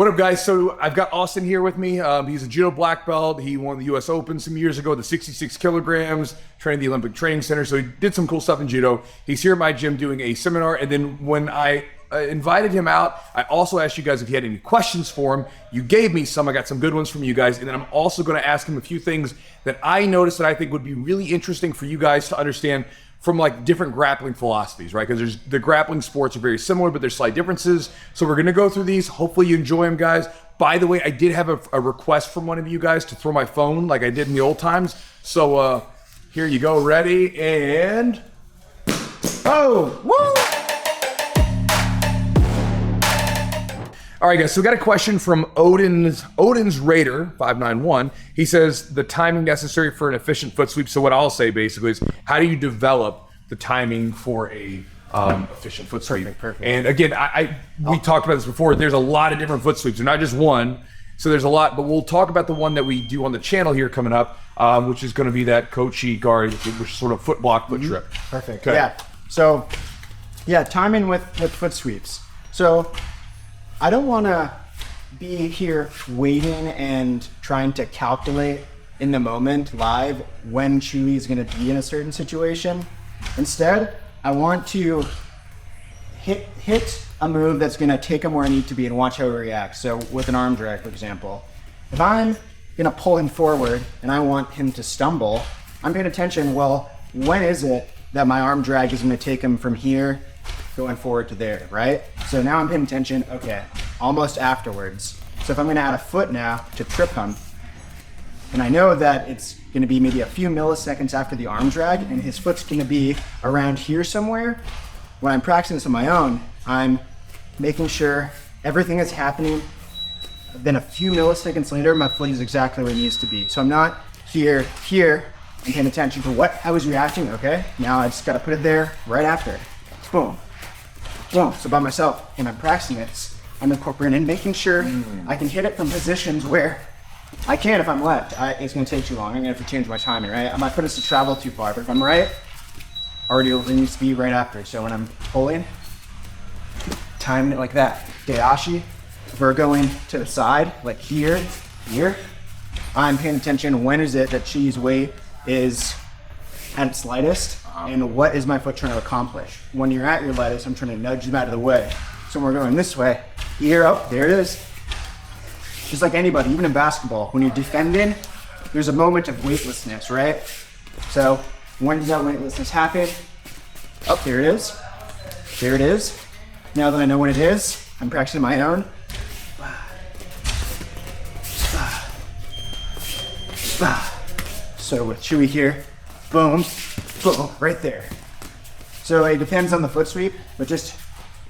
What up, guys? So I've got Austin here with me. He's a judo black belt. He won the U.S. Open some years ago, the 66 kilograms, trained at the Olympic Training Center. So he did some cool stuff in judo. He's here at my gym doing a seminar. And then when I invited him out, I also asked you guys if you had any questions for him. You gave me some. I got some good ones from you guys. And then I'm also going to ask him a few things that I noticed that I think would be really interesting for you guys to understand from like different grappling philosophies, right? Because the grappling sports are very similar, but there's slight differences. So we're gonna go through these. Hopefully you enjoy them, guys. By the way, I did have a request from one of you guys to throw my phone like I did in the old times. So here you go, ready, and oh, woo! All right, guys, so we got a question from Odin's Raider 591. He says the timing necessary for an efficient foot sweep. So what I'll say basically is, how do you develop the timing for a efficient foot sweep? Perfect. And again, we talked about this before. There's a lot of different foot sweeps. They're not just one. So there's a lot, but we'll talk about the one that we do on the channel here coming up, which is going to be that Kochi guard, which is sort of foot block, foot trip. Perfect. Okay. Yeah. So yeah, timing with foot sweeps. So I don't want to be here waiting and trying to calculate in the moment live when Chewy is going to be in a certain situation. Instead, I want to hit a move that's going to take him where I need to be and watch how he reacts. So with an arm drag, for example, if I'm going to pull him forward and I want him to stumble, I'm paying attention, well, when is it that my arm drag is going to take him from here going forward to there, right? So now I'm paying attention, okay, almost afterwards. So if I'm gonna add a foot now to trip him, and I know that it's gonna be maybe a few milliseconds after the arm drag, and his foot's gonna be around here somewhere, when I'm practicing this on my own, I'm making sure everything is happening, then a few milliseconds later, my foot is exactly where it needs to be. So I'm not here, I'm paying attention to how he's reacting, okay? Now I just gotta put it there right after. Boom. Boom. So by myself, when I'm practicing it, I'm incorporating and making sure I can hit it from positions where I can if I'm left. It's going to take too long. I'm going to have to change my timing, right? I might put us to travel too far, but if I'm right, already it needs to be right after. So when I'm pulling, timing it like that. Dayashi, if we're going to the side, like here, I'm paying attention when is it that Chi's weight is at its lightest, and what is my foot trying to accomplish? When you're at your lightest, I'm trying to nudge them out of the way. So when we're going this way, here, oh, there it is. Just like anybody, even in basketball, when you're defending, there's a moment of weightlessness, right? So when does that weightlessness happen? Oh, there it is. There it is. Now that I know what it is, I'm practicing my own. So with Chewy here, boom, boom, right there. So it depends on the foot sweep, but just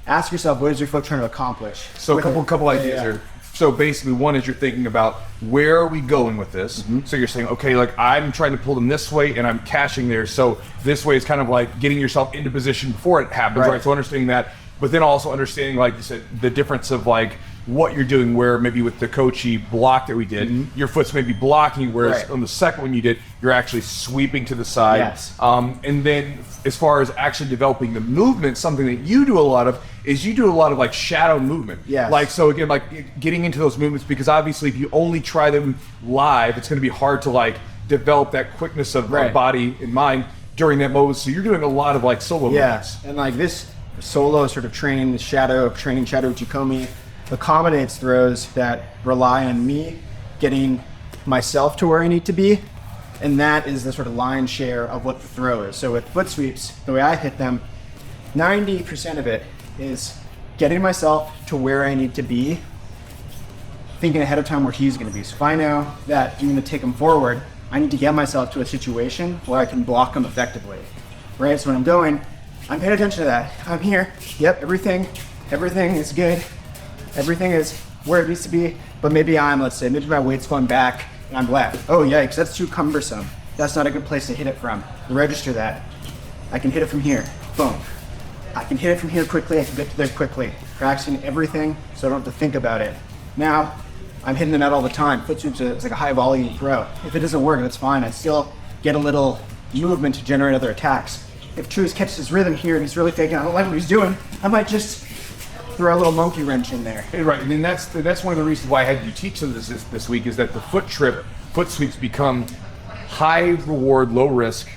ask yourself, what is your foot trying to accomplish? So a couple ideas here. So basically, one is you're thinking about where are we going with this? So you're saying, okay, like I'm trying to pull them this way and I'm catching there. So this way is kind of like getting yourself into position before it happens, right? So understanding that, but then also understanding, like you said, the difference of like what you're doing, where maybe with the Kochi block that we did, your foot's maybe blocking, whereas on the second one you did, you're actually sweeping to the side. Yes. And then as far as actually developing the movement, something that you do a lot of is you do a lot of like shadow movement. Yes. Like, so again, like getting into those movements, because obviously if you only try them live, it's gonna be hard to like develop that quickness of body and mind during that moment. So you're doing a lot of like solo movements. And like this solo sort of training shadow Uchikomi accommodates throws that rely on me getting myself to where I need to be, and that is the sort of lion's share of what the throw is. So with foot sweeps, the way I hit them, 90% of it is getting myself to where I need to be, thinking ahead of time where he's going to be. So if I know that I'm going to take him forward, I need to get myself to a situation where I can block him effectively, right? So when I'm going, I'm paying attention to that. I'm here. Yep, everything is good. Everything is where it needs to be, but maybe maybe my weight's going back and I'm left. Oh yikes, that's too cumbersome. That's not a good place to hit it from. Register that. I can hit it from here, boom. I can hit it from here quickly, I can get to there quickly. Practicing everything so I don't have to think about it. Now, I'm hitting the net all the time. Foot sweeps, it's like a high volume throw. If it doesn't work, that's fine. I still get a little movement to generate other attacks. If Chewy catches his rhythm here and he's really thinking, I don't like what he's doing, I might just throw a little monkey wrench in there. Right, and then that's one of the reasons why I had you teach them this week, is that the foot sweeps become high reward, low risk,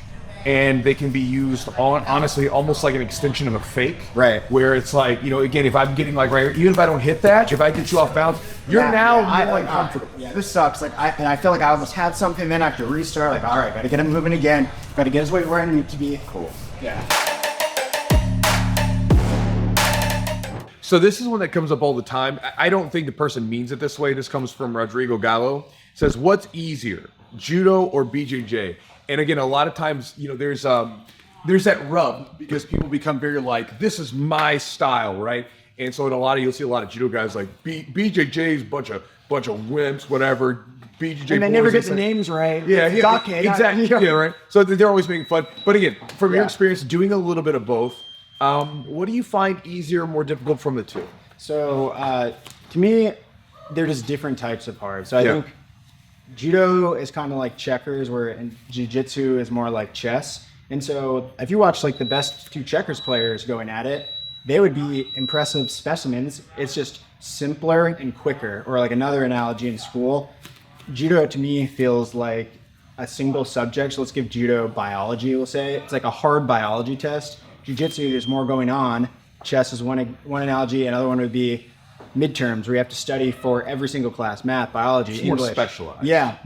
and they can be used on, honestly, almost like an extension of a fake. Right. Where it's like, again, if I'm getting like right here, even if I don't hit that, if I get you off balance, you're comfortable. Yeah, this sucks. Like I feel like I almost had something, then I have to restart. Like, all right, gotta get him moving again. Gotta get his weight where I need to be. Cool. Yeah. So this is one that comes up all the time. I don't think the person means it this way. This comes from Rodrigo Gallo. It says, what's easier, judo or BJJ? And again, a lot of times, there's that rub, because people become very like, this is my style, right? And so you'll see a lot of judo guys like BJJ's bunch of wimps, whatever. BJJ, and they never get the names right. Yeah, exactly. Yeah, right. So they're always making fun. But again, from your experience doing a little bit of both, what do you find easier or more difficult from the two? So to me, they're just different types of hard. So I think judo is kind of like checkers, where jiu-jitsu is more like chess. And so if you watch like the best two checkers players going at it, they would be impressive specimens. It's just simpler and quicker. Or like another analogy in school, judo to me feels like a single subject. So let's give judo biology, we'll say. It's like a hard biology test. Jiu-jitsu, there's more going on. Chess is one analogy. Another one would be midterms, where you have to study for every single class: math, biology, it's English. More specialized. Yeah,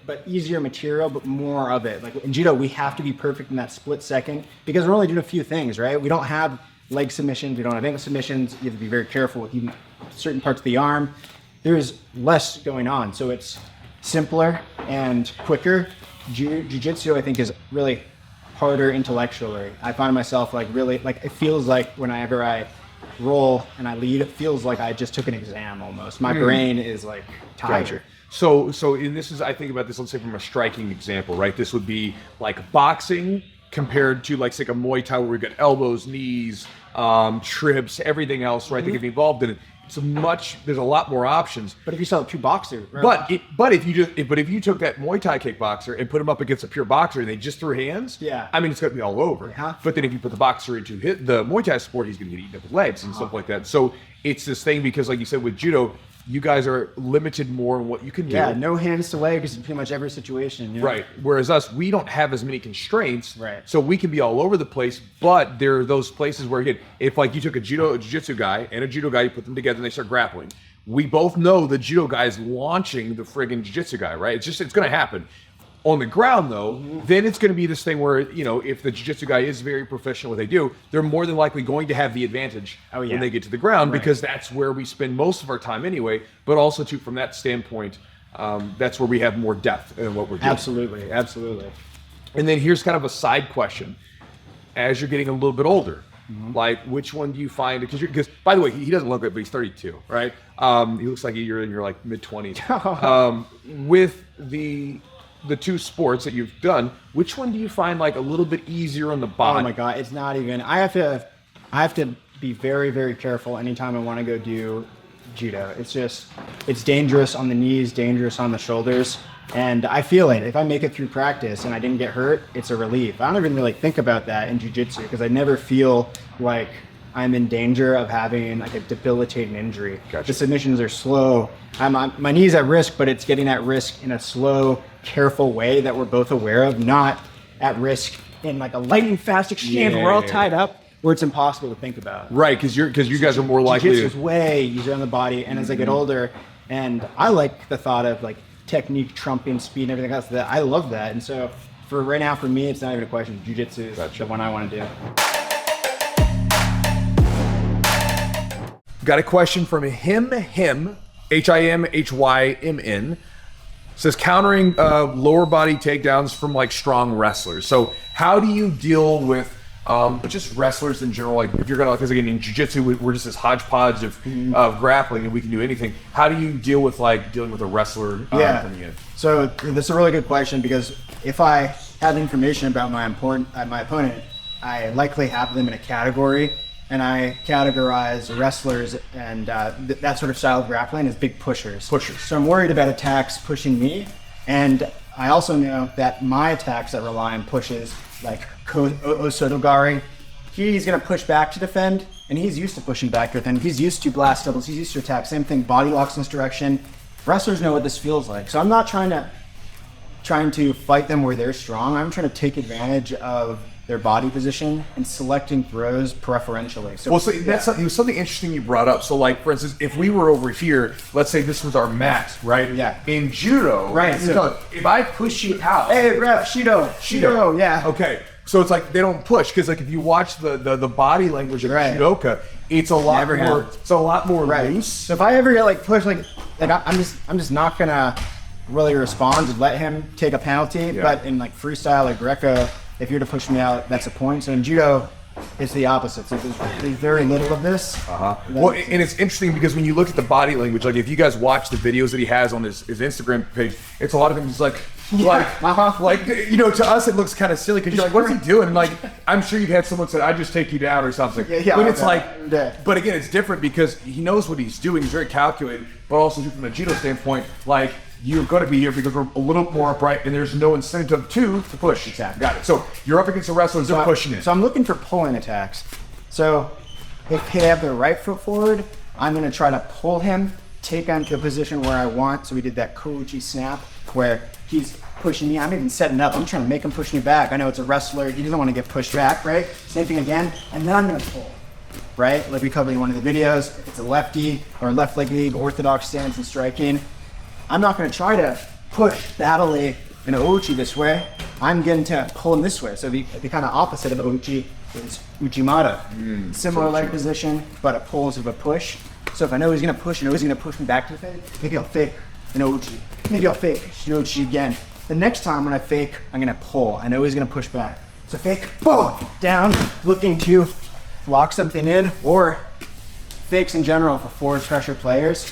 but easier material, but more of it. Like in judo, we have to be perfect in that split second, because we're only doing a few things, right? We don't have leg submissions, we don't have ankle submissions. You have to be very careful with even certain parts of the arm. There's less going on, so it's simpler and quicker. Jiu-jitsu, I think, is really harder intellectually. I find myself like really, like, it feels like whenever I roll and I lead, it feels like I just took an exam almost. My brain is like tired. Gotcha. So in this is, I think about this, let's say from a striking example, right? This would be like boxing compared to like, say, a Muay Thai, where we've got elbows, knees, trips, everything else, right? That can be involved in it. There's a lot more options. But if you saw two boxers, right? But if you took that Muay Thai kickboxer and put him up against a pure boxer and they just threw hands, I mean, it's going to be all over. Yeah. But then if you put the boxer into the Muay Thai sport, he's going to get eaten up with legs and stuff like that. So it's this thing, because like you said with judo, you guys are limited more in what you can do. Yeah, no hands to legs in pretty much every situation. Right. Whereas us, we don't have as many constraints. Right. So we can be all over the place, but there are those places where, again, if like you took a jiu-jitsu guy and a judo guy, you put them together and they start grappling. We both know the judo guy is launching the friggin' jiu-jitsu guy, right? It's going to happen. On the ground, though, then it's going to be this thing where, if the jiu-jitsu guy is very proficient at what they do, they're more than likely going to have the advantage when they get to the ground, because that's where we spend most of our time anyway. But also, too, from that standpoint, that's where we have more depth in what we're doing. Absolutely. And then here's kind of a side question. As you're getting a little bit older, like, which one do you find? Because by the way, he doesn't look it, but he's 32, right? He looks like you're in your like mid-20s. With the two sports that you've done, which one do you find like a little bit easier on the body? Oh my God, it's not even. I have to be very, very careful anytime I want to go do judo. It's dangerous on the knees, dangerous on the shoulders, and I feel it. If I make it through practice and I didn't get hurt, it's a relief. I don't even really think about that in jiu-jitsu, because I never feel like I'm in danger of having like a debilitating injury. Gotcha. The submissions are slow. My knee's at risk, but it's getting at risk in a slow, careful way that we're both aware of, not at risk in like a lightning fast exchange where we're all tied up, where it's impossible to think about. Right, because you guys are more likely. Jiu-jitsu is way easier on the body, and as I get older, and I like the thought of like technique trumping speed and everything else. That I love that, and so for right now, for me, it's not even a question. Jiu-jitsu is the one I want to do. Got a question from him, HIMHYMN. Says countering lower body takedowns from like strong wrestlers. So how do you deal with just wrestlers in general? Like if you're gonna, because again in jiu-jitsu we're just this hodgepodge of grappling and we can do anything. How do you deal with dealing with a wrestler coming in? So this is a really good question, because if I have information about my opponent, I likely have them in a category. And I categorize wrestlers and that sort of style of grappling as big pushers. So I'm worried about attacks pushing me. And I also know that my attacks that rely on pushes, like Osotogari, he's gonna push back to defend, and he's used to pushing back to defend. He's used to blast doubles, he's used to attack. Same thing, body locks in this direction. Wrestlers know what this feels like. So I'm not trying to fight them where they're strong. I'm trying to take advantage of their body position and selecting throws preferentially. So, Well, so that's something interesting you brought up. So, like, for instance, if we were over here, let's say this was our mat, right? Yeah. In judo, Right, so- if I push you out, hey, ref, Shido, yeah. Okay, so it's like they don't push because, like, if you watch the body language of Right. judoka, it's a lot Never more. happens. It's a lot more Right. loose. So if I ever get like pushed, like I'm just not gonna really respond and let him take a penalty. Yeah. But in like freestyle, like Greco, if you're to push me out, that's a point. So in judo, it's the opposite. So there's very little of this. Well, and it's interesting because when you look at the body language, like if you guys watch the videos that he has on his Instagram page, it's a lot of things like, you know, to us it looks kind of silly because you're like, what's he doing? And like, I'm sure you've had someone say, I just take you down or something. Yeah, but it's okay. like, Yeah. but again, it's different because he knows what he's doing. He's very calculated, but also from a judo standpoint, like, you're going to be here because we're a little more upright and there's no incentive to push. Exactly. Got it. So you're up against the wrestlers, they're pushing it. So I'm looking for pulling attacks. So if they have their right foot forward, I'm going to try to pull him, take him to a position where I want. So we did that Chewjitsu snap where he's pushing me. I'm even setting up. I'm trying to make him push me back. I know it's a wrestler. He doesn't want to get pushed back, right? Same thing again. And then I'm going to pull, right? Like we covered in one of the videos. If it's a lefty or left leg lead, orthodox stance and striking, I'm not going to try to push battley an Ouchi this way. I'm going to pull him this way. So the kind of opposite of Ouchi is Uchimata. Similar leg position, but it pulls of a push. So if I know he's going to push, I know he's going to push me back to the fake, maybe I'll fake an Ouchi. Maybe I'll fake an Ouchi again. The next time when I fake, I'm going to pull. I know he's going to push back. So fake, boom, down, looking to lock something in, or fakes in general for forward pressure players.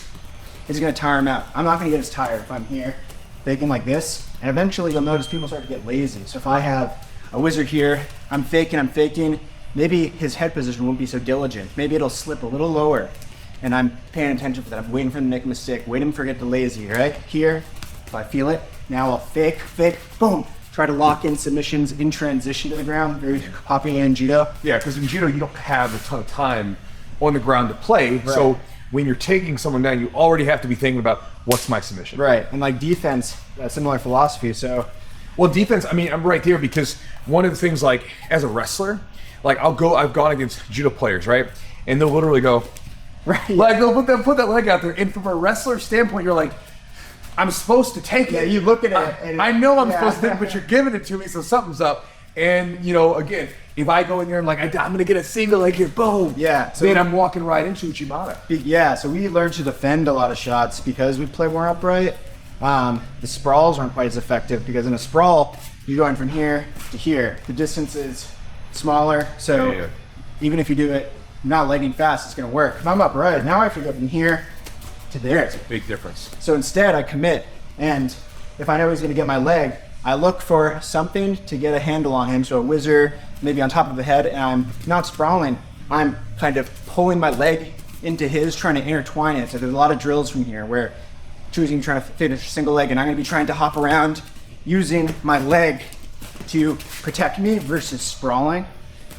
It's going to tire him out. I'm not going to get as tired if I'm here faking like this. And eventually you'll notice people start to get lazy. So if I have a wizard here, I'm faking, maybe his head position won't be so diligent. Maybe it'll slip a little lower. And I'm paying attention for that. I'm waiting for him to make a mistake, waiting for him to get the lazy, right? Here, if I feel it, now I'll fake, boom. Try to lock in submissions in transition to the ground. Very popular in judo. Yeah, because in judo you don't have a ton of time on the ground to play. Right. So when you're taking someone down, you already have to be thinking about what's my submission. Right, and like defense, similar philosophy. So, well, defense, I mean, I'm right there because one of the things, like, as a wrestler, like, I've gone against judo players, right? And they'll literally go, right, like, they'll put that leg out there. And from a wrestler standpoint, you're like, I'm supposed to take it. Yeah, you look at it. And I know I'm supposed to, but you're giving it to me, so something's up. And, you know, again, if I go in there and like, I'm going to get a single leg here, boom. Yeah. So then I'm walking right into Uchimata. Yeah, so we learned to defend a lot of shots because we play more upright. The sprawls aren't quite as effective because in a sprawl, you're going from here to here. The distance is smaller, so even if you do it not legging fast, it's going to work. If I'm upright, now I have to go from here to there. It's a big difference. So instead, I commit, and if I know he's going to get my leg, I look for something to get a handle on him. So a wizard, maybe on top of the head, and I'm not sprawling. I'm kind of pulling my leg into his, trying to intertwine it. So there's a lot of drills from here where choosing trying to finish a single leg, and I'm going to be trying to hop around using my leg to protect me versus sprawling.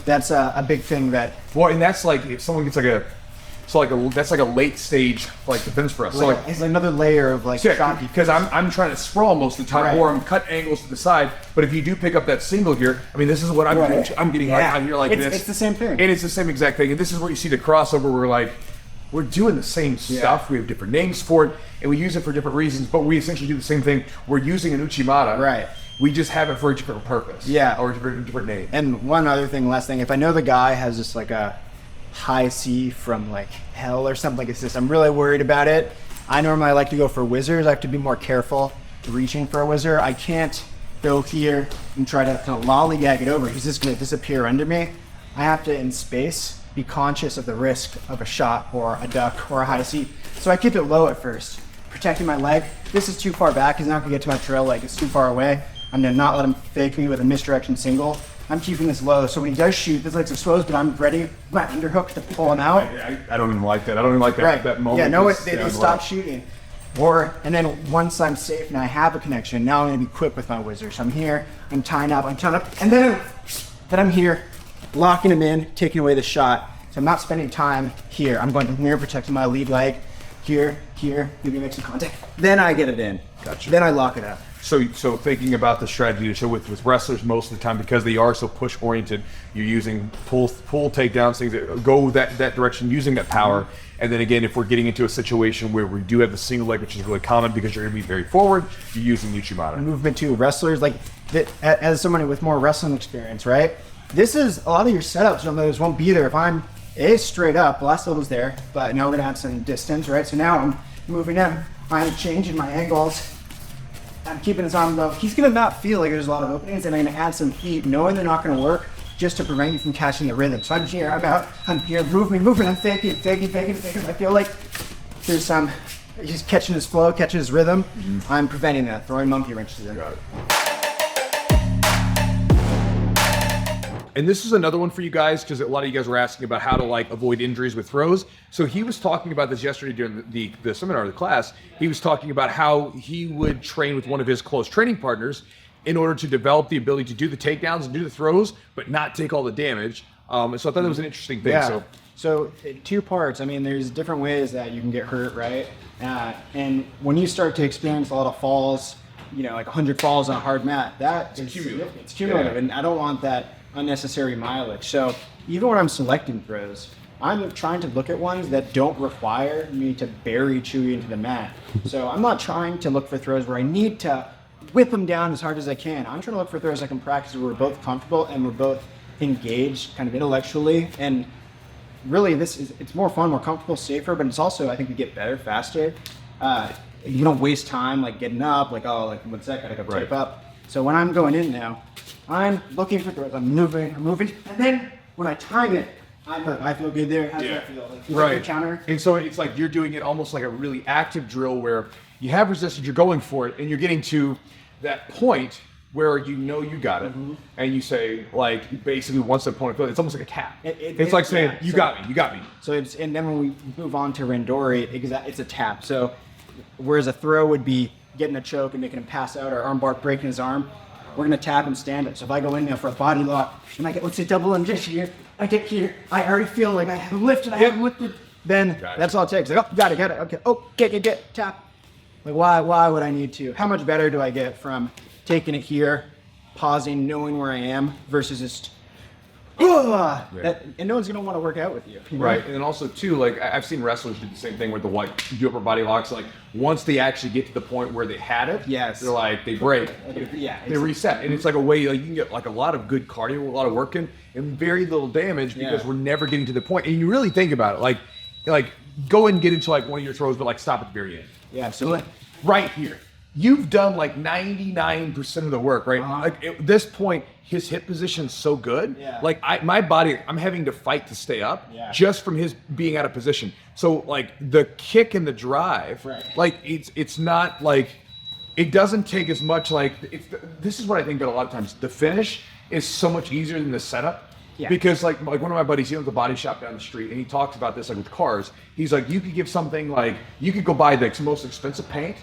That's a big thing that. Well, and that's like if someone gets like that's like a late stage like defense for us. So like it's another layer of like shot because I'm trying to sprawl most of the time, Right. or I'm cut angles to the side. But if you do pick up that single here, I mean, this is what I'm Right. doing. I'm getting right out here like this. It's the same thing. And it's the same exact thing. And this is where you see the crossover. We're like, we're doing the same stuff. We have different names for it, and we use it for different reasons. But we essentially do the same thing. We're using an Uchimata. Right. We just have it for a different purpose. Yeah. Or a different name. And one other thing, last thing, if I know the guy has just like a high C from like hell or something like this, I'm really worried about it. I normally like to go for wizards. I have to be more careful reaching for a wizard. I can't go here and try to kind of lollygag it over. He's just going to disappear under me. I have to, in space, be conscious of the risk of a shot or a duck or a high C. So I keep it low at first, protecting my leg. This is too far back. He's not going to get to my trail leg. It's too far away. I'm going to not let him fake me with a misdirection single. I'm keeping this low, so when he does shoot, this leg's exposed, but I'm ready, my underhook to pull him out. I don't even like that. I don't even like that, that moment. Yeah, no, they stop shooting. And then once I'm safe and I have a connection, now I'm going to be quick with my wizard. So I'm here, I'm tying up, and then I'm here, locking him in, taking away the shot. So I'm not spending time here. I'm going to mirror protecting my lead leg. Here, give me make some contact. Then I get it in. Gotcha. Then I lock it up. So thinking about the strategy, so with wrestlers most of the time, because they are so push oriented, you're using pull takedowns, things that go that direction, using that power. And then again, if we're getting into a situation where we do have the single leg, which is really common because you're going to be very forward, you're using Uchimata. Movement too. Wrestlers, like, as somebody with more wrestling experience, right? This is, a lot of your setups, those won't be there if I'm straight up. Last level's there, but now we're going to add some distance, right? So now I'm moving him. I'm changing my angles. I'm keeping his arm low. He's going to not feel like there's a lot of openings, and I'm going to add some heat, knowing they're not going to work, just to prevent you from catching the rhythm. So I'm here, I'm out, I'm here, moving. I'm faking. I feel like there's some, he's catching his flow, catching his rhythm. I'm preventing that, throwing monkey wrenches in. Got it. And this is another one for you guys, because a lot of you guys were asking about how to like avoid injuries with throws. So he was talking about this yesterday during the seminar, the class. He was talking about how he would train with one of his close training partners in order to develop the ability to do the takedowns and do the throws, but not take all the damage. So I thought that was an interesting thing. Yeah. So 2 parts. I mean, there's different ways that you can get hurt, right? And when you start to experience a lot of falls, like 100 falls on a hard mat, it's cumulative, and I don't want that unnecessary mileage. So even when I'm selecting throws, I'm trying to look at ones that don't require me to bury Chewy into the mat. So I'm not trying to look for throws where I need to whip them down as hard as I can. I'm trying to look for throws I can practice where we're both comfortable and we're both engaged kind of intellectually. And really it's more fun, more comfortable, safer, but it's also, I think, we get better faster. You don't waste time like getting up, like, oh, like 1 second, I gotta tape up. So when I'm going in now, I'm looking for throws, I'm moving, and then when I time it, I feel good there. How does that feel? Like, right. Counter. And so it's like you're doing it almost like a really active drill where you have resistance, you're going for it, and you're getting to that point where you got it, and you say, like, basically once the opponent feels, it's almost like a tap. It's like saying, you got me. So and then when we move on to Randori, it's a tap. So whereas a throw would be getting a choke and making him pass out or armbar breaking his arm, we're gonna tap and stand it. So if I go in there for a body lock, and I get, let's say, double lunge here, I get here, I already feel like I have lifted, then that's all it takes. Like, oh, got it, okay, oh, get, tap. Like, why would I need to? How much better do I get from taking it here, pausing, knowing where I am, versus just, and no one's gonna want to work out with you. Right, and then also too, like I've seen wrestlers do the same thing with the do upper body locks. Like once they actually get to the point where they had it, they're like they break, they reset, and it's like a way like you can get like a lot of good cardio, a lot of work in, and very little damage because we're never getting to the point. And you really think about it, like go and get into like one of your throws, but like stop at the very end. Yeah, so right here. You've done like 99% of the work, right? Like at this point, his hip position's so good. Like my body, I'm having to fight to stay up just from his being out of position. So like the kick and the drive, like it's not like, it doesn't take as much like, this is what I think that a lot of times the finish is so much easier than the setup. Because like one of my buddies, he owns a body shop down the street, and he talks about this like with cars. He's like, you could give something like, you could go buy the most expensive paint,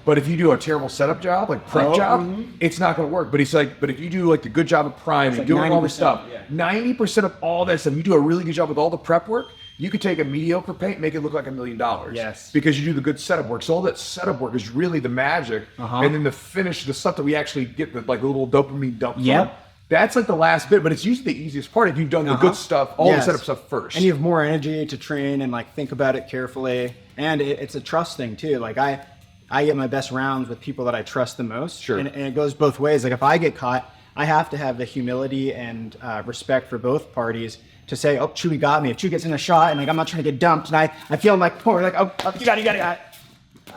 but if you do a terrible setup job, like prep job, it's not going to work. But he's like, but if you do like the good job of priming, like doing all the stuff, 90% of all that stuff, you do a really good job with all the prep work, you could take a mediocre paint, make it look like $1 million. Yes. Because you do the good setup work. So all that setup work is really the magic. And then the finish, the stuff that we actually get, the like little dopamine dump from, that's like the last bit, but it's usually the easiest part if you've done the good stuff, all the setup stuff first. And you have more energy to train and like think about it carefully. And it's a trust thing too. Like I get my best rounds with people that I trust the most. And it goes both ways. Like if I get caught, I have to have the humility and respect for both parties to say, oh, Chewy got me. If Chewy gets in a shot and like I'm not trying to get dumped and I feel like poor, like, oh, you got it.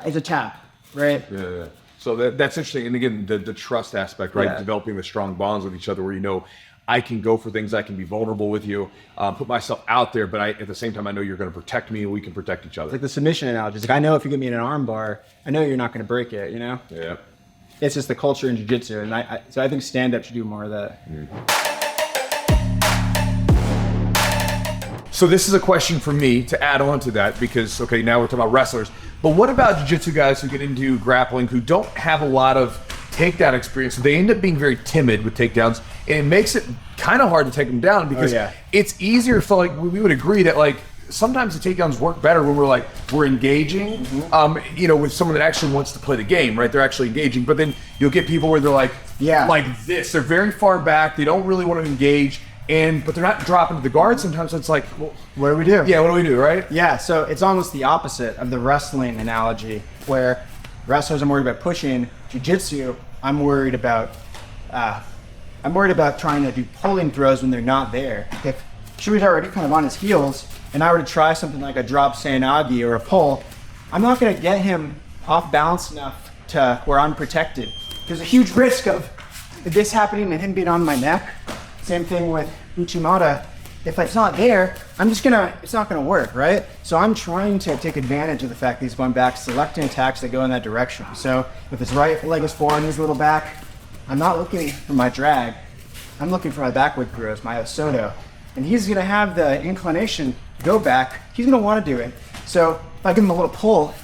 It's a tap, right? Yeah. So that's interesting. And again, the trust aspect, right? Developing the strong bonds with each other where I can go for things, I can be vulnerable with you, put myself out there, but at the same time, I know you're going to protect me and we can protect each other. It's like the submission analogy. It's like, I know if you give me an arm bar, I know you're not going to break it, Yeah. It's just the culture in jiu-jitsu. And so I think stand-up should do more of that. So this is a question for me to add on to that because, okay, now we're talking about wrestlers, but what about jiu-jitsu guys who get into grappling who don't have a lot of takedown experience. So they end up being very timid with takedowns, and it makes it kind of hard to take them down because it's easier for, like, we would agree that, like, sometimes the takedowns work better when we're engaging, you know, with someone that actually wants to play the game, right? They're actually engaging. But then you'll get people where they're like this. They're very far back. They don't really want to engage, but they're not dropping to the guard. Sometimes it's like, well, what do we do? Yeah, what do we do, right? Yeah, so it's almost the opposite of the wrestling analogy, where wrestlers are worried about pushing. Jiu-Jitsu, I'm worried about trying to do pulling throws when they're not there. If Chewy's already kind of on his heels, and I were to try something like a drop Seanagi or a pull, I'm not going to get him off balance enough to where I'm protected. There's a huge risk of this happening and him being on my neck. Same thing with Uchimata. If it's not there, it's not gonna work, right? So I'm trying to take advantage of the fact that he's going back, selecting attacks that go in that direction. So if his right leg is forward and he's a little back, I'm not looking for my drag. I'm looking for my backward throws, my Osoto. And he's gonna have the inclination to go back. He's gonna wanna do it. So if I give him a little pull,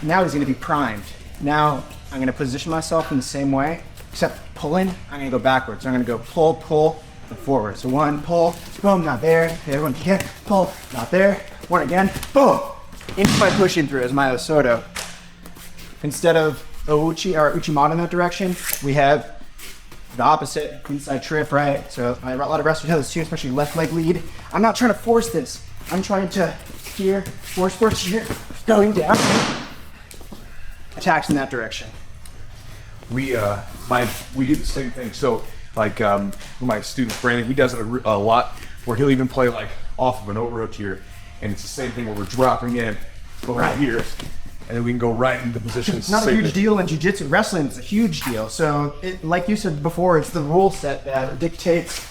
now he's gonna be primed. Now I'm gonna position myself in the same way, except pulling, I'm gonna go backwards. So I'm gonna go pull, pull, and forward. So one, pull, boom, not there. The other one again, pull, not there. One again, boom. Into my pushing through as my Osoto. Instead of Ouchi or Uchimata in that direction, we have the opposite, inside trip, right? So a lot of wrestlers have this too, especially left leg lead. I'm not trying to force this. I'm trying to steer, force here, going down. Attacks in that direction. We do the same thing. So like my student Brandon, he does it a lot where he'll even play like off of an over rotier, and it's the same thing where we're dropping in, go right here, and then we can go right into positions. It's not a huge deal in jiu-jitsu. Wrestling is a huge deal. So like you said before, it's the rule set that dictates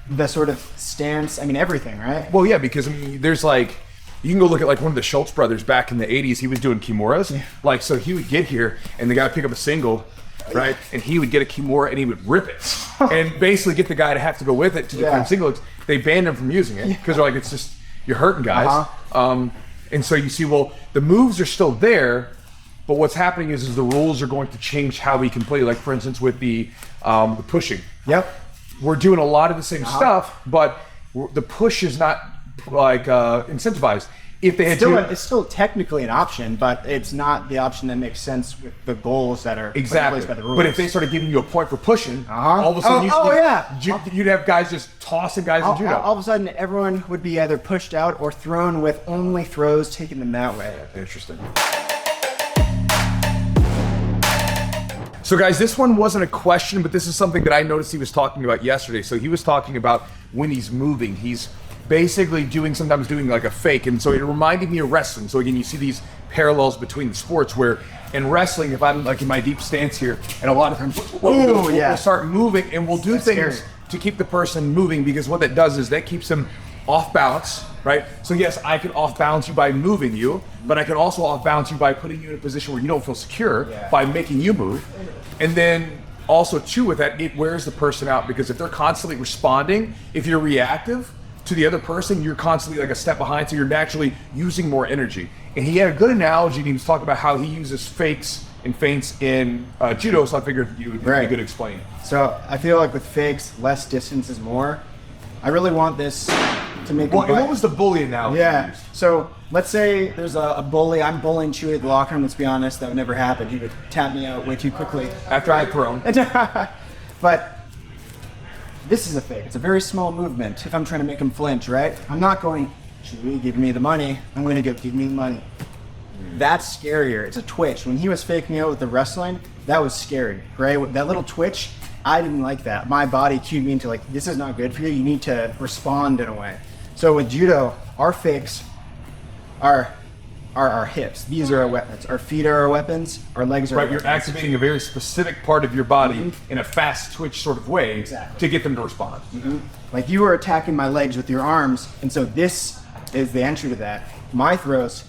the sort of stance, I mean everything, right? Well, yeah, because I mean, there's like, you can go look at like one of the Schultz brothers back in the 80s, he was doing Kimuras. Yeah. Like, so he would get here and the guy would pick up a single, right? And he would get a Kimura and he would rip it and basically get the guy to have to go with it to defend single. They banned him from using it because they're like, it's just, you're hurting guys. And so you see, well, the moves are still there, but what's happening is the rules are going to change how we can play. Like for instance, with the pushing. Yep. We're doing a lot of the same stuff, but the push is not like incentivized. If they had it's still technically an option, but it's not the option that makes sense with the goals that are placed by the rules. But if they started giving you a point for pushing, all of a sudden you'd have guys just tossing guys in judo. All of a sudden, everyone would be either pushed out or thrown with only throws taking them that way. Interesting. So guys, this one wasn't a question, but this is something that I noticed he was talking about yesterday. So he was talking about when he's moving, he's basically sometimes doing like a fake. And so it reminded me of wrestling. So again, you see these parallels between the sports where in wrestling, if I'm like in my deep stance here, and a lot of times we'll start moving and we'll do things to keep the person moving, because what that does is that keeps them off balance, right? So yes, I can off balance you by moving you, but I can also off balance you by putting you in a position where you don't feel secure by making you move. And then also too with that, it wears the person out, because if they're constantly responding, if you're reactive to the other person, you're constantly like a step behind, so you're naturally using more energy. And he had a good analogy, and he was talking about how he uses fakes and feints in judo, so I figured you would be good to explain. So I feel like with fakes, less distance is more. I really want this to make and what was the bully analogy? Yeah, so let's say there's a bully, I'm bullying Chewy at the locker room, let's be honest, that would never happen. He would tap me out way too quickly. After I had thrown. But this is a fake. It's a very small movement if I'm trying to make him flinch, right? I'm not going, Chewy, give me the money. I'm going to go, give me the money. That's scarier. It's a twitch. When he was faking me out with the wrestling, that was scary, right? That little twitch, I didn't like that. My body cued me into like, this is not good for you. You need to respond in a way. So with judo, our fakes are our hips. These are our weapons. Our feet are our weapons. Our legs are our weapons. You're activating a very specific part of your body in a fast twitch sort of way to get them to respond. Like you were attacking my legs with your arms, and so this is the entry to that. My throws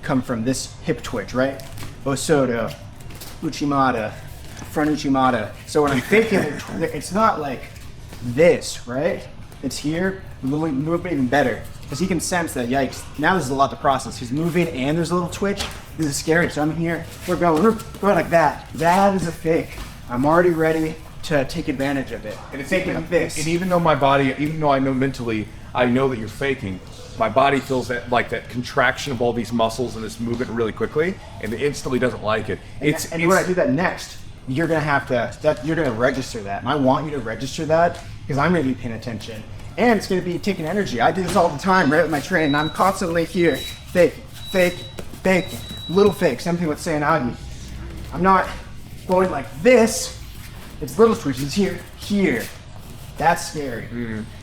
come from this hip twitch, right? Osoto, Uchimata, front Uchimata. So when I'm faking it, it's not like this, right? It's here, a little bit even better. Because he can sense that, yikes, now there's a lot to process. He's moving and there's a little twitch. This is scary. So I'm here, we're going like that. That is a fake. I'm already ready to take advantage of it. And it's taking this. And even though my body, even though I know mentally, I know that you're faking, my body feels that like that contraction of all these muscles and this movement really quickly, and it instantly doesn't like it. And when I do that next, you're gonna have to, you're gonna register that. And I want you to register that because I'm gonna be paying attention. And it's gonna be taking energy. I do this all the time, right, with my training. I'm constantly here, fake, fake, fake, little fake, same thing with Seanagi. I'm not going like this, it's little switches here, here. That's scary.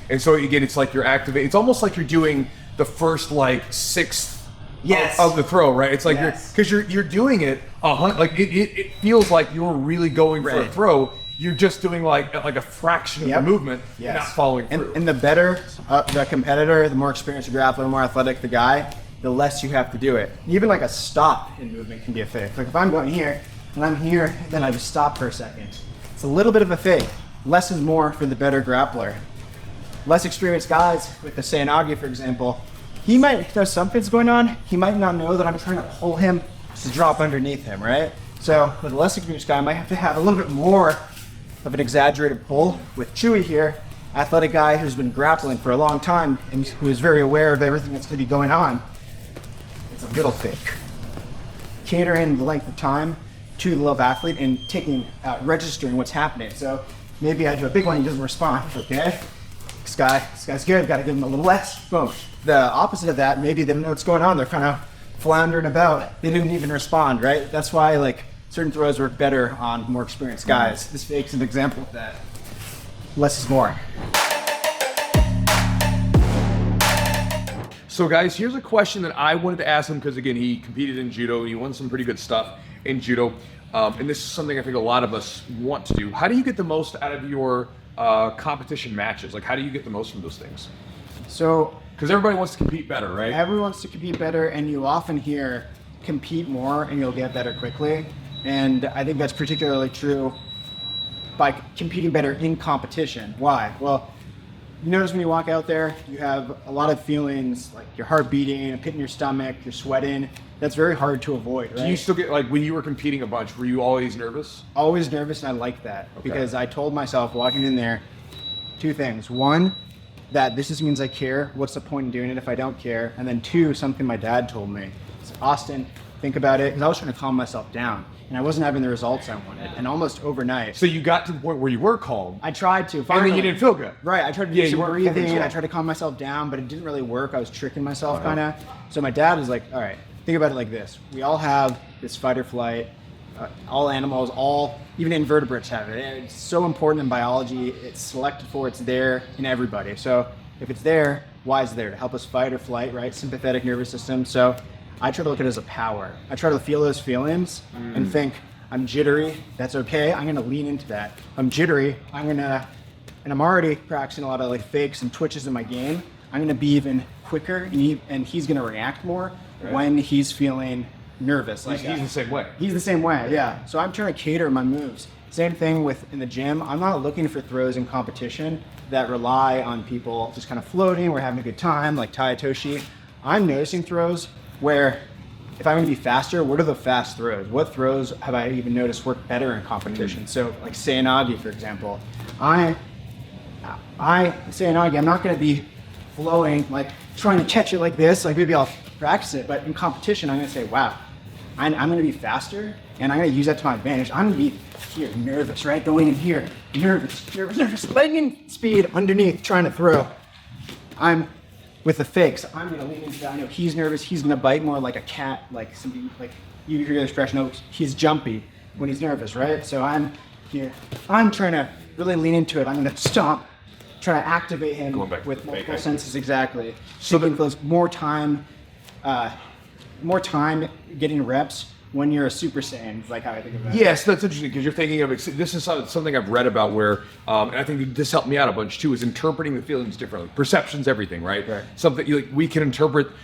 And so again, it's like you're activating, it's almost like you're doing the first like sixth of the throw, right? It's like you're doing it like it feels like you're really going for a throw. You're just doing like a fraction of the movement, not following through. And the better the competitor, the more experienced the grappler, the more athletic the guy, the less you have to do it. Even like a stop in movement can be a fake. Like if I'm going here and I'm here, then I just stop for a second. It's a little bit of a fake. Less is more for the better grappler. Less experienced guys with the Seanagi, for example, he might know something's going on. He might not know that I'm trying to pull him to drop underneath him, right? So with a less experienced guy, I might have to have a little bit more of an exaggerated pull. With Chewy here, athletic guy who's been grappling for a long time and who is very aware of everything that's going to be going on, it's a little fake. Catering the length of time to the level of athlete and registering what's happening. So maybe I do a big one, he doesn't respond. Okay, this guy's good, gotta give him a little less. Boom. The opposite of that, maybe they don't know what's going on, they're kind of floundering about. They didn't even respond, right? That's why like certain throws work better on more experienced guys. This fake's an example of that. Less is more. So guys, here's a question that I wanted to ask him because again, he competed in judo and he won some pretty good stuff in judo. And this is something I think a lot of us want to do. How do you get the most out of your competition matches? Like how do you get the most from those things? So, because everybody wants to compete better, right? Everyone wants to compete better, and you often hear compete more and you'll get better quickly. And I think that's particularly true by competing better in competition. Why? Well, you notice when you walk out there, you have a lot of feelings, like your heart beating, a pit in your stomach, you're sweating. That's very hard to avoid, right? Do you still get, like when you were competing a bunch, were you always nervous? Always nervous, and I like that because I told myself walking in there two things. One, that this just means I care. What's the point in doing it if I don't care? And then two, something my dad told me. So, Austin, think about it, because I was trying to calm myself down. And I wasn't having the results I wanted. And almost overnight. So you got to the point where you were calm. I tried to. Finally. And then you didn't feel good. Right. I tried to do some breathing. I tried to calm myself down, but it didn't really work. I was tricking myself kind of. So my dad was like, all right, think about it like this. We all have this fight or flight. All animals, even invertebrates have it. And it's so important in biology. It's selected for, it's there in everybody. So if it's there, why is it there? To help us fight or flight, right? Sympathetic nervous system. So I try to look at it as a power. I try to feel those feelings and think, I'm jittery, that's okay. I'm gonna lean into that. I'm jittery, and I'm already practicing a lot of like fakes and twitches in my game. I'm gonna be even quicker and he's gonna react more when he's feeling nervous. Like he's the same way. He's the same way, yeah. So I'm trying to cater my moves. Same thing in the gym. I'm not looking for throws in competition that rely on people just kind of floating, we're having a good time, like Tai Toshi. I'm noticing throws where if I'm going to be faster, what are the fast throws? What throws have I even noticed work better in competition? So like Seanagi, for example. Seanagi, I'm not going to be flowing, like trying to catch it like this, like maybe I'll practice it, but in competition, I'm going to say, wow, I'm going to be faster and I'm going to use that to my advantage. I'm going to be here, nervous, right? Going in here, nervous, lightning speed underneath, trying to throw. I'm with the fakes, I'm gonna lean into that. I know he's nervous, he's gonna bite more like a cat, like something, like you hear the expression, oh, he's jumpy when he's nervous, right? So I'm here, I'm trying to really lean into it. I'm gonna stomp, try to activate him with multiple senses, exactly. So that feels more time getting reps when you're a Super Saiyan, is like how I think of that. Yes, that's interesting because you're thinking of this is something I've read about where, and I think this helped me out a bunch too, is interpreting the feelings differently. Perception's everything, right? Something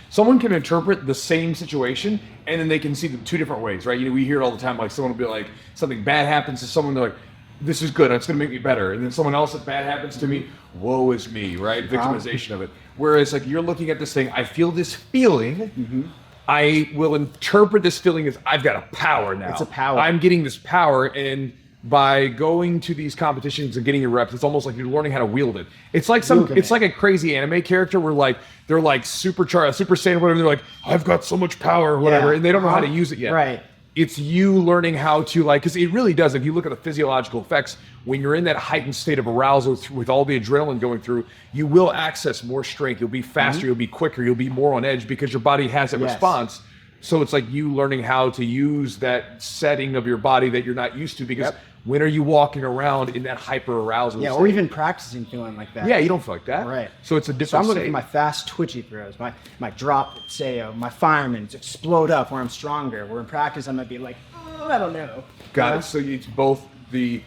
someone can interpret the same situation and then they can see them two different ways, right? You know, we hear it all the time, like someone will be like, something bad happens to someone, they're like, this is good, it's gonna make me better. And then someone else, if bad happens to me, woe is me, right? Victimization of it. Whereas like you're looking at this thing, I feel this feeling, I will interpret this feeling as I've got a power now. It's a power. I'm getting this power, and by going to these competitions and getting your reps, it's almost like you're learning how to wield it. It's like it's like a crazy anime character where like they're like super saiyan, whatever. They're like, I've got so much power, or whatever, and they don't know how to use it yet. Right. It's you learning how to like, because it really does. If you look at the physiological effects, when you're in that heightened state of arousal with all the adrenaline going through, you will access more strength. You'll be faster. You'll be quicker. You'll be more on edge because your body has that response. So it's like you learning how to use that setting of your body that you're not used to, because when are you walking around in that hyper arousal state? Or even practicing feeling like that. Yeah, you don't feel like that. Right. So it's a different So I'm looking state. at my fast twitchy throws, my drop, say, my firemen explode up where I'm stronger. Where in practice I might be like, I don't know. Got it. So it's both the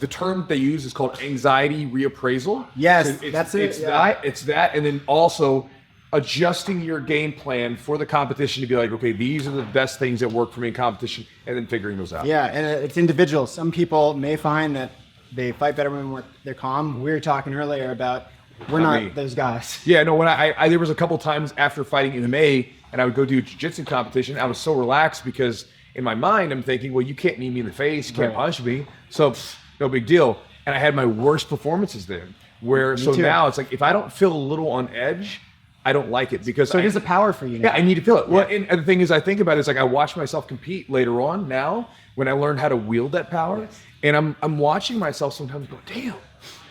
term they use is called anxiety reappraisal. Yes, so that's it. It's that, and then also adjusting your game plan for the competition to be like, okay, these are the best things that work for me in competition, and then figuring those out. Yeah, and it's individual. Some people may find that they fight better when they're calm. We were talking earlier about we're not those guys. Yeah, no, when I there was a couple times after fighting MMA and I would go do a jiu-jitsu competition, I was so relaxed because in my mind I'm thinking, well, you can't knee me in the face, you can't punch me, so no big deal. And I had my worst performances then, where now it's like if I don't feel a little on edge, I don't like it, because it is a power for you now. Yeah, I need to feel it. Well, and the thing is, I think about it, it's like I watch myself compete later on now when I learned how to wield that power, and I'm watching myself sometimes go, damn,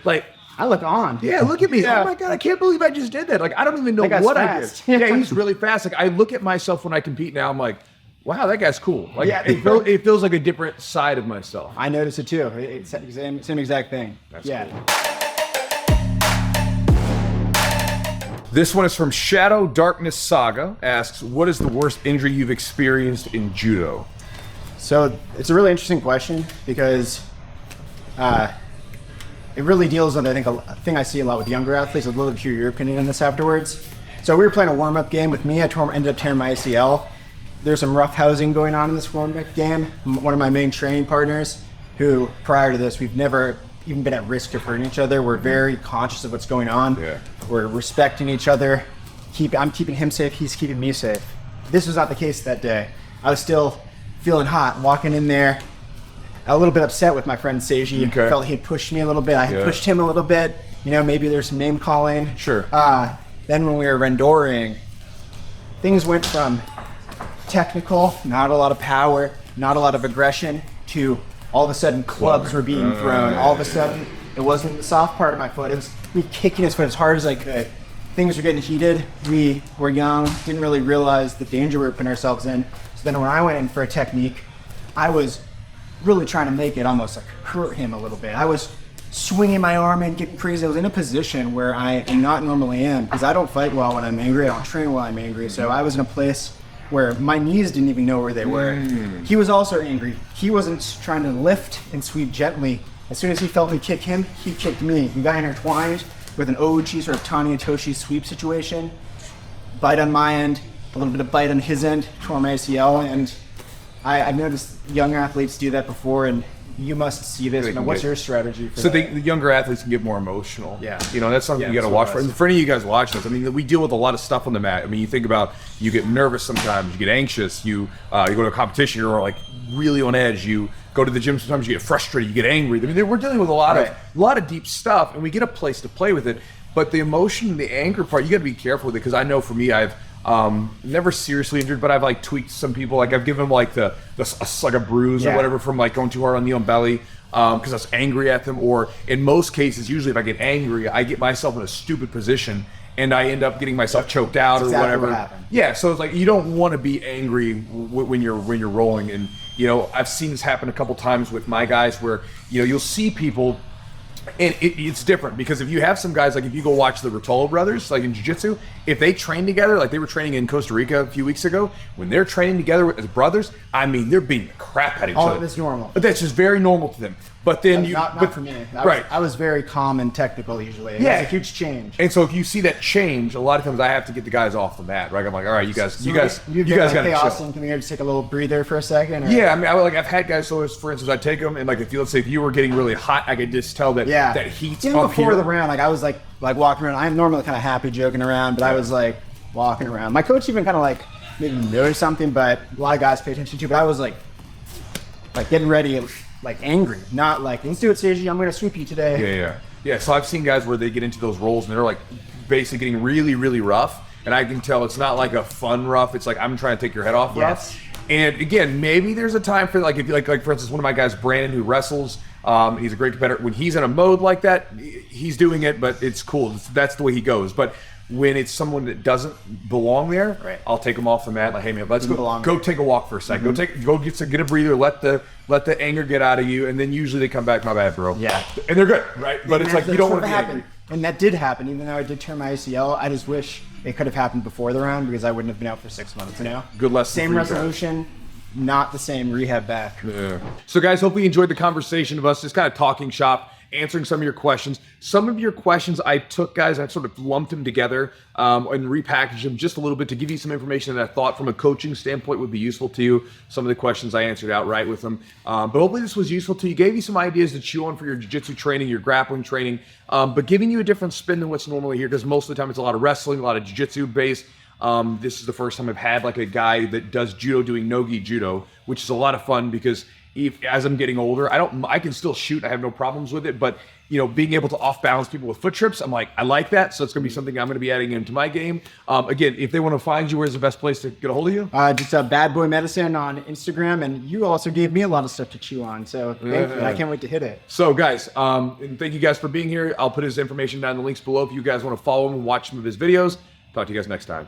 like I look on. Yeah, look at me. Oh my God, I can't believe I just did that. Like I don't even know what fast. I did. Yeah, he's really fast. Like I look at myself when I compete now, I'm like, wow, that guy's cool. Like it feels like a different side of myself. I notice it too. It's the same exact thing. That's cool. This one is from Shadow Darkness Saga. Asks, what is the worst injury you've experienced in judo? So it's a really interesting question because it really deals with, I think, a thing I see a lot with younger athletes. I'd love to hear your opinion on this afterwards. So we were playing a warm-up game with me. I ended up tearing my ACL. There's some rough housing going on in this warm-up game. One of my main training partners, who prior to this, we've never even been at risk of hurting each other. We're very conscious of what's going on. Yeah. We're respecting each other. I'm keeping him safe, he's keeping me safe. This was not the case that day. I was still feeling hot, walking in there, a little bit upset with my friend Seiji. Okay. Felt he had pushed me a little bit. I had pushed him a little bit. You know, maybe there's some name calling. Sure. Then when we were rendoring, things went from technical, not a lot of power, not a lot of aggression, to all of a sudden clubs were being thrown. All of a sudden, it wasn't the soft part of my foot. It was me kicking his foot as hard as I could. Things were getting heated. We were young, didn't really realize the danger we were putting ourselves in. So then when I went in for a technique, I was really trying to make it almost like hurt him a little bit. I was swinging my arm and getting crazy. I was in a position where I not normally am, because I don't fight well when I'm angry. I don't train while I'm angry. So I was in a place where my knees didn't even know where they were. He was also angry. He wasn't trying to lift and sweep gently. As soon as he felt me kick him, he kicked me. We got intertwined with an Ochi sort of Tani Toshi sweep situation. Bite on my end, a little bit of bite on his end, tore my ACL, and I've noticed young athletes do that before, and you must see this. Now, what's your strategy for that? The younger athletes can get more emotional. Yeah. You know, that's something you got to watch for. And for any of you guys watching this, I mean, we deal with a lot of stuff on the mat. I mean, you think about, you get nervous sometimes, you get anxious, you go to a competition, you're like really on edge, you go to the gym, sometimes you get frustrated, you get angry. I mean, we're dealing with a lot of deep stuff, and we get a place to play with it. But the emotion and the anger part, you got to be careful with it, because I know for me, I've never seriously injured, but I've like tweaked some people. Like I've given them like like a bruise or whatever from like going too hard on knee on belly because I was angry at them. Or in most cases, usually if I get angry, I get myself in a stupid position and I end up getting myself choked out or whatever. Yeah, so it's like you don't want to be angry when you're rolling. And you know, I've seen this happen a couple times with my guys where you'll see people. And it's different, because if you have some guys, like if you go watch the Rotolo brothers, like in Jiu-Jitsu, if they train together, like they were training in Costa Rica a few weeks ago, when they're training together as brothers, I mean, they're beating the crap out of each other. Oh, that's normal. But that's just very normal to them. But then not for me. I was very calm and technical usually. Yeah. It's a huge change. And so if you see that change, a lot of times I have to get the guys off the mat, right? I'm like, all right, you guys got to chill. Hey, Austin, can we just take a little breather for a second? Or? Yeah, I mean, I've had guys. So, for instance, I take them and like, let's say if you were getting really hot, I could just tell that that heat's even up before here. the round, like I was like walking around. I'm normally kind of happy joking around, but I was like walking around. My coach even kind of like maybe noticed something, but a lot of guys pay attention to. But I was like getting ready like angry, not like, let's do it, Seiji, I'm gonna sweep you today. Yeah, so I've seen guys where they get into those roles and they're like basically getting really, really rough. And I can tell it's not like a fun rough. It's like, I'm trying to take your head off rough. And again, maybe there's a time for like, if you like for instance, one of my guys, Brandon, who wrestles, he's a great competitor. When he's in a mode like that, he's doing it, but it's cool. That's the way he goes. But when it's someone that doesn't belong there, I'll take them off the mat. Like, hey man, let's go take a walk for a second. Go get a breather. Let the anger get out of you, and then usually they come back. My bad, bro. Yeah, and they're good, right? But it's like you don't want to be angry. And that did happen, even though I did tear my ACL. I just wish it could have happened before the round because I wouldn't have been out for 6 months. You know, good lesson. Same resolution. Not the same rehab back. Yeah. So guys, hopefully you enjoyed the conversation of us just kind of talking shop, answering some of your questions. Some of your questions I took, guys, I sort of lumped them together and repackaged them just a little bit to give you some information that I thought from a coaching standpoint would be useful to you. Some of the questions I answered outright with them. But hopefully this was useful to you. Gave you some ideas to chew on for your jiu-jitsu training, your grappling training, but giving you a different spin than what's normally here because most of the time it's a lot of wrestling, a lot of jiu-jitsu based. This is the first time I've had like a guy that does judo doing no-gi judo, which is a lot of fun because as I'm getting older, I can still shoot. I have no problems with it, but you know, being able to off-balance people with foot trips, I'm like, I like that. So it's going to be something I'm going to be adding into my game. Again, if they want to find you, where's the best place to get a hold of you? Just Bad Boy Medicine on Instagram, and you also gave me a lot of stuff to chew on. So thank you. I can't wait to hit it. So guys, and thank you guys for being here. I'll put his information down in the links below if you guys want to follow him and watch some of his videos. Talk to you guys next time.